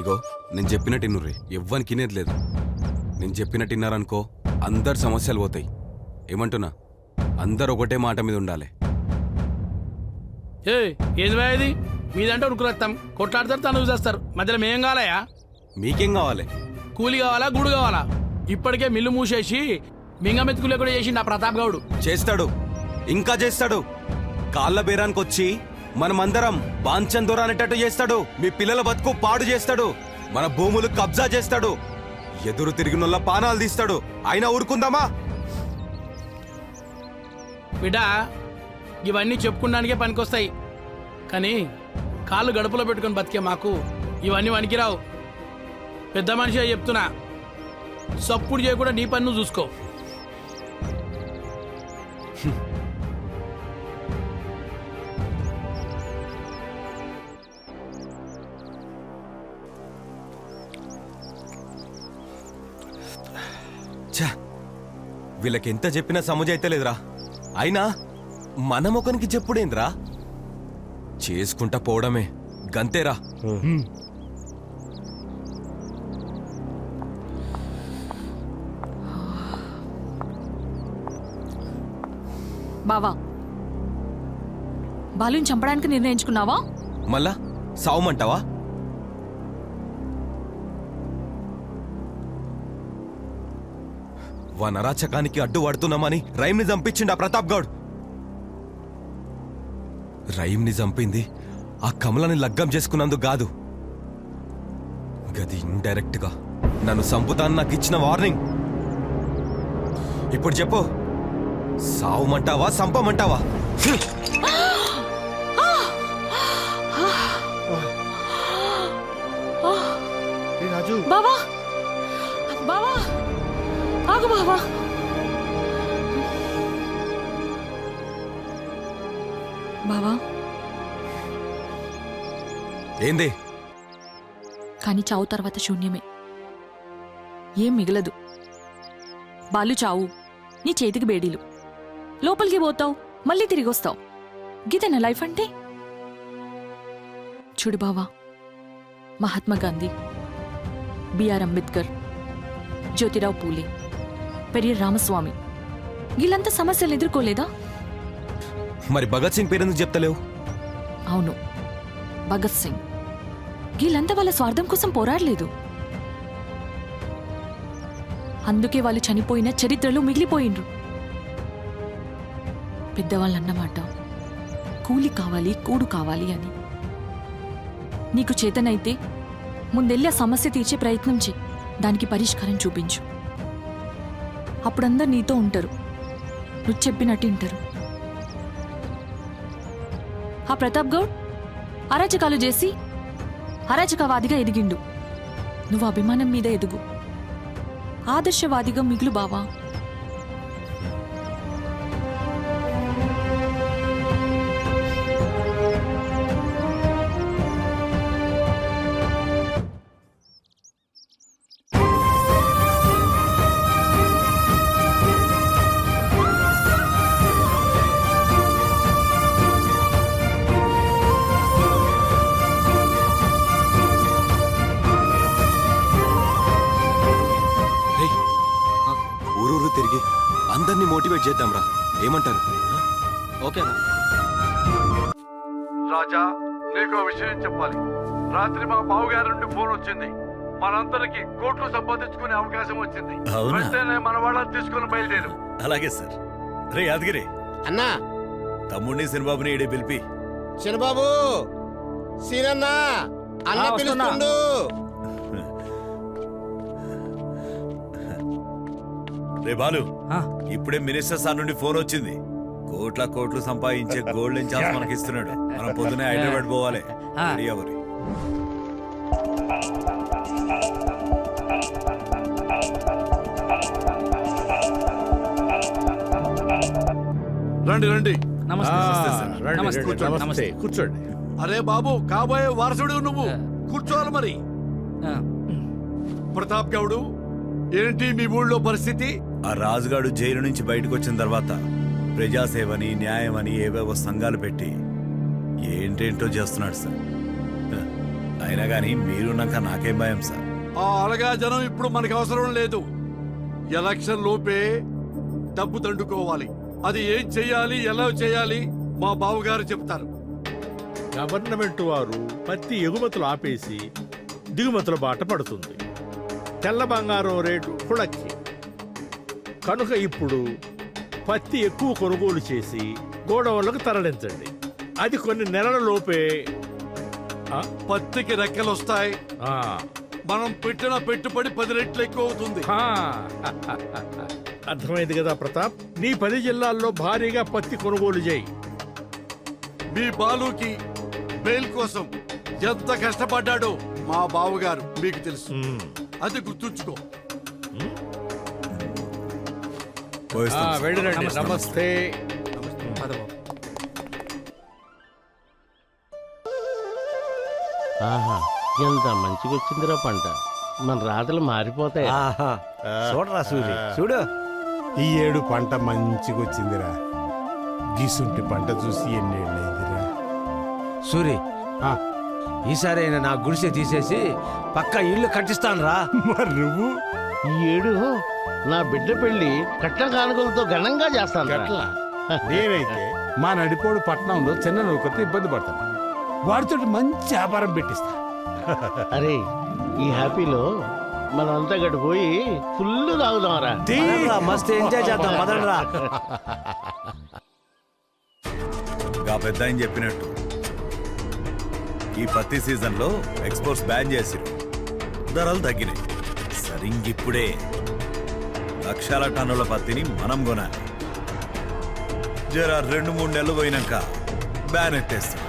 ఇగో నేను చెప్పినట్టు ఇన్నుర్రి, ఎవ్వరికి ఇనేది లేదు. నేను చెప్పినట్టు ఇన్నారనుకో అందరు సమస్యలు పోతాయి. ఏమంటున్నా, అందరు ఒకటే మాట మీద ఉండాలి. ఏది ఇది మీదంటే ఉడుకురేస్తాం, కొట్లాడతారు, తను చేస్తారు. మధ్యలో మేం కావాలయా? మీకేం కావాలి? కూలి కావాలా, గూడు కావాలా? ఇప్పటికే మిల్లు మూసేసి మింగమెత్తుకులే కూడా చేసి నా ప్రతాప్ గౌడు చేస్తాడు, ఇంకా చేస్తాడు. కాళ్ళ బేరానికి వచ్చి మనమందరం బాంచన్ దొర అనేటట్టు చేస్తాడు. మీ పిల్లల బతుకు పాడు చేస్తాడు. మన భూములు కబ్జా చేస్తాడు. ఎదురు తిరిగినోళ్ళ పానాలు తీస్తాడు. అయినా ఊరుకుందామా? బిడ్డ, ఇవన్నీ చెప్పుకున్నానికే పనికొస్తాయి, కానీ కాళ్ళు గడుపులో పెట్టుకుని బతికే మాకు ఇవన్నీ వనికిరావు. పెద్ద మనిషి చెప్తున్నా, సప్పుడు చేయకుండా నీ పని నువ్వు చూసుకో. వీళ్ళకి ఎంత చెప్పినా సమజ్ అయితే లేదురా. అయినా మన ముఖానికి చెప్పుడేంద్రా, చేసుకుంటా పోవడమే గంతేరా. బావా, బాలుని చంపడానికి నిర్ణయించుకున్నావా? మళ్ళా సావమంటావా? వనరాచకానికి అడ్డు పడుతున్నామని రైమ్ని చంపించిండు ఆ ప్రతాప్ గౌడ్. రైమ్ని చంపింది ఆ కమలని లగ్గం చేసుకున్నందుకు కాదు, గది ఇండైరెక్ట్ గా నన్ను చంపుతాను నాకు ఇచ్చిన వార్నింగ్. ఇప్పుడు చెప్పు, సావమంటావా చంపమంటావా? బావా, బావా, ఆగు బావా. బావా, ఏంది? కానీ చావు తర్వాత శూన్యమే, ఏం మిగలదు. బాలు చావు, నీ చేతికి బేడీలు. లోపలికి పోతావు, మళ్ళీ తిరిగి వస్తావు. గీతన లైఫ్ అంటే. చూడు బావా, మహాత్మా గాంధీ, బిఆర్ అంబేద్కర్, జ్యోతిరావు పూలే, పెరియర్ రామస్వామి వీళ్ళంతా సమస్యలు ఎదుర్కోలేదా? మరి భగత్ సింగ్ పేరెందుకు చెప్తలేవు? అవును, భగత్ సింగ్ వీళ్ళంతా వాళ్ళ స్వార్థం కోసం పోరాడలేదు. అందుకే వాళ్ళు చనిపోయిన చరిత్రలో మిగిలిపోయిండ్రు. పెద్దవాళ్ళు అన్నమాట, కూలి కావాలి, కూడు కావాలి అని. నీకు చేతనైతే ముందెళ్ళి ఆ సమస్య తీర్చే ప్రయత్నం చేయి, దానికి పరిష్కారం చూపించు. అప్పుడందరు నీతో ఉంటారు, నువ్వు చెప్పినట్టు వింటారు. ఆ ప్రతాప్ గౌడ్ అరాచకాలు చేసి అరాచకవాదిగా ఎదిగిండు. నువ్వు అభిమానం మీద ఎదుగు, ఆదర్శవాదిగా మిగులు బావా. ఊరూరు తిరిగి అందరినీ మోటివేట్ చేద్దాంరా, ఏమంటారు? ఓకేనా? రాజా, నీకు విషయం చెప్పాలి. రాత్రి మా బావగారి నుండి ఫోన్ వచ్చింది. మనందరికి కోట్లు సంపాదించుకునే అవకాశం వచ్చింది. వెంటనే మన వాళ్ళని తీసుకుని బయలుదేరు. అలాగే సార్. రే యాదగిరి అన్నా, తమ్ముడిని సినిబాబుని ఈడే పిలిపి. చిన్నబాబు, సీనన్నా అన్న పిలుస్తుండు. రే బాలు, ఇప్పుడే మినిస్టర్ సార్ నుండి ఫోన్ వచ్చింది. కోట్లు సంపాదించే గోల్డ్ ఛాన్స్ మనకి ఇస్తున్నాడు. మనం పొద్దునే హైదరాబాద్ పోవాలి. రండి రండి. నమస్తే. కూర్చోండి. అరే బాబు, కాబోయే వారసుడు నువ్వు, కూర్చోవాలి మరి. ప్రతాప్ గౌడు, ఏంటి మీ ఊళ్ళో పరిస్థితి? ఆ రాజుగాడు జైలు నుంచి బయటకు వచ్చిన తర్వాత ప్రజాసేవని, న్యాయమని ఏవేవో సంఘాలు పెట్టి ఏంటేంటో చేస్తున్నాడు సార్. ఆయన అయినా గానీ మీరున్నాక నాకేం భయం సార్. ఆ అలగా జనం ఇప్పుడు మనకి అవసరం లేదు. ఎలక్షన్ లోపే డబ్బు దండుకోవాలి. అది ఏం చెయ్యాలి, ఎలా చేయాలి మా బావగారు చెప్తారు. గవర్నమెంట్ వారు పత్తి ఎగుమతులు ఆపేసి దిగుమతుల బాట పడుతుంది. తెల్ల బంగారం రేటు హుళక్కి. కనుక ఇప్పుడు పత్తి ఎక్కువ కొనుగోలు చేసి గోడౌన్లకు తరలించండి. అది కొన్ని నెలల లోపే పత్తికి రెక్కలు వస్తాయి. ఆ, మనం పెట్టిన పెట్టుబడి 10 రెట్లు ఎక్కువ అవుతుంది. ఆ, అర్థమైంది కదా ప్రతాప్. నీ 10 జిల్లాల్లో భారీగా పత్తి కొనుగోలు చేయి. మీ బాలుకి బెయిల్ కోసం ఎంత కష్టపడ్డాడో మా బావగారు మీకు తెలుసు. అది గుర్తుంచుకో. పోయిస్తాం సార్. వెళ్ళిరండి. నమస్తే. ఆహా ఎంత మంచిగా వచ్చిందిరా పంట. మన రాతలు మారిపోతాయి. చూడరా సూరి చూడు, ఈ ఏడు పంట మంచిగా వచ్చిందిరా. గీసుంటి పంట చూసి ఎన్నేళ్ళైందిరా. సూరి ఈసారి అయినా నా గుడిసె తీసేసి పక్క ఇల్లు కట్టిస్తాను రా. మరి నువ్వు ఈ ఏడు నా బిడ్డ పెళ్లి కట్న కానుకలతో ఘనంగా చేస్తాను. గట్ల నేనైతే మా నడిపోడు పట్టణంలో చిన్న నౌకర్తో ఇబ్బంది పడతాను. వాడితో మంచి వ్యాపారం పెట్టిస్తా. అరే ఈ హ్యాపీలో మనంతా గడిపోయి ఫుల్ తాగుదాంరా. మస్తు ఎంజాయ్ చేద్దాం పదండ్రా. గా పెద్ద ఆయన చెప్పినట్టు ఈ పత్తి సీజన్ లో ఎక్స్పోర్ట్స్ బ్యాన్ చేసిరు. ధరలు తగ్గినాయి. సరింగిప్పుడే లక్షల టన్నుల పత్తిని మనం కొనాలి. జర 2-3 నెలలు పోయినాక బ్యాన్ ఎత్తేస్తాం.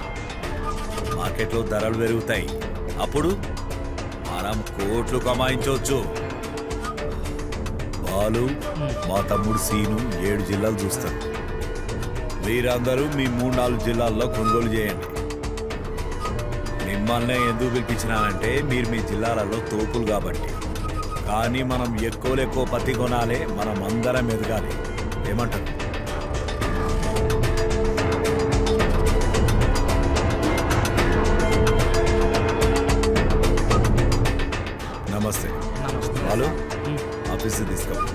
మార్కెట్లో ధరలు పెరుగుతాయి. అప్పుడు మనం కోట్లు కమాయించవచ్చు. బాలు మా తమ్ముడు సీను 7 జిల్లాలు చూస్తారు. మీరందరూ మీ 3-4 జిల్లాల్లో కొనుగోలు చేయండి. మిమ్మల్ని ఎందుకు పిలిపించినానంటే మీరు మీ జిల్లాలలో తోపులు కాబట్టి. కానీ మనం ఎక్కువ పత్తి కొనాలి. మనం అందరం ఎదగాలి. ఏమంటారు? నమస్తే. వాళ్ళు ఆఫీస్కి తీసుకోవాలి.